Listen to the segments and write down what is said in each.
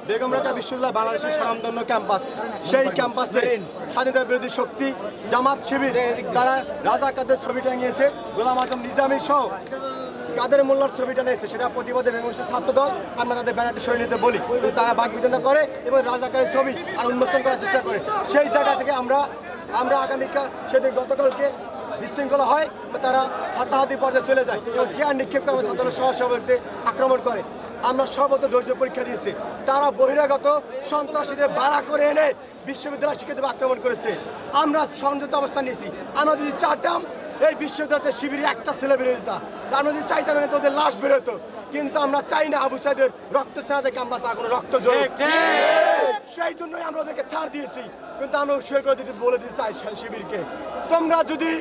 বেগম রোকেয়া বিশ্ববিদ্যালয় বাংলাদেশের স্বনামধন্য ক্যাম্পাস। সেই ক্যাম্পাসে স্বাধীনতা বিরোধী শক্তি জামাত শিবির তারা রাজাকারদের ছবি টাঙিয়েছে, গোলাম আজম নিজামী সহ কাদের মোল্লার ছবিটা নিয়েছে, সেটা প্রতিবাদে বেঙ্গলের ছাত্র দল আমরা তাদের ব্যানারটি সরিয়ে নিতে বলি, কিন্তু তারা বাকবিতণ্ডা করে এবং রাজাকারের ছবি আর উন্মোচন করার চেষ্টা করে। সেই জায়গা থেকে আমরা আগামীকাল সেদিন গতকালকে বিশৃঙ্খলা হয়, তারা হাতাহাতি পর্যায়ে চলে যায় এবং চেয়ার নিক্ষেপ করে ছাত্র সহসভাপতিদের আক্রমণ করে। আমরা সর্বত ধৈর্য পরীক্ষা দিয়েছি। তারা বহিরাগত সন্ত্রাসীদের ভাড়া করে এনে বিশ্ববিদ্যালয় শিক্ষার্থীদের আক্রমণ করেছে। আমরা সংযত অবস্থান নিয়েছি। আমরা যদি চাইতাম এই বিশ্ববিদ্যালয়ের শিবিরে একটা ছেলে বেরোতো, আমরা যদি চাইতাম এখানে ওদের লাশ বেরোতো, কিন্তু আমরা চাই না আবু সাইদের রক্ত সেনাতে ক্যাম্পাস আর কোনো রক্ত জড়ে। সেই জন্যই আমরা ওদেরকে ছাড় দিয়েছি, কিন্তু আমরা উৎসাহ করে বলে দিতে চাই শিবিরকে, তোমরা যদি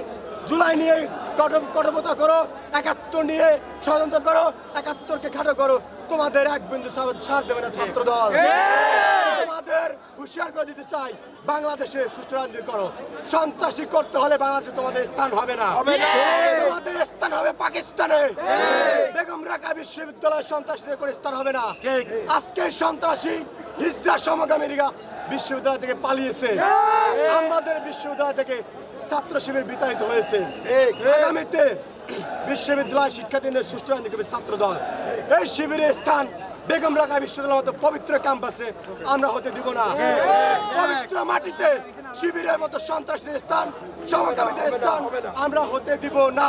জুলাই নিয়ে কঠোরতা করো, ৭১ নিয়ে ষড়যন্ত্র করো, ৭১কে খাটো করো, তোমাদের এক বিন্দু ছাড় দেবে না ছাত্র দল। তোমাদের হুঁশিয়ার করে দিতে চাই, বাংলাদেশে সুষ্ঠু রাজনীতি করো। সন্ত্রাসী করতে হলে বাংলাদেশে তোমাদের স্থান হবে না, তোমাদের স্থান হবে পাকিস্তানে। বেগম রোকেয়া বিশ্ববিদ্যালয় সন্ত্রাসীদের করে স্থান হবে না। আজকে সন্ত্রাসী হিজড়া সমকামীরা বিশ্ববিদ্যালয় থেকে পালিয়েছে, আমাদের বিশ্ববিদ্যালয় থেকে ছাত্র শিবির বিতাড়িত হয়েছে। আগামীতে বিশ্ববিদ্যালয় শিক্ষার্থীদের সুষ্ঠু রাজনীতি করবে ছাত্র দল। এই শিবিরের স্থান বেগম রোকেয়া বিশ্ববিদ্যালয়ের মতো পবিত্র ক্যাম্পাসে আমরা হতে দিব না। পবিত্র মাটিতে শিবিরের মতো সন্ত্রাসীদের স্থান, সমকামীদের স্থান আমরা হতে দিব না।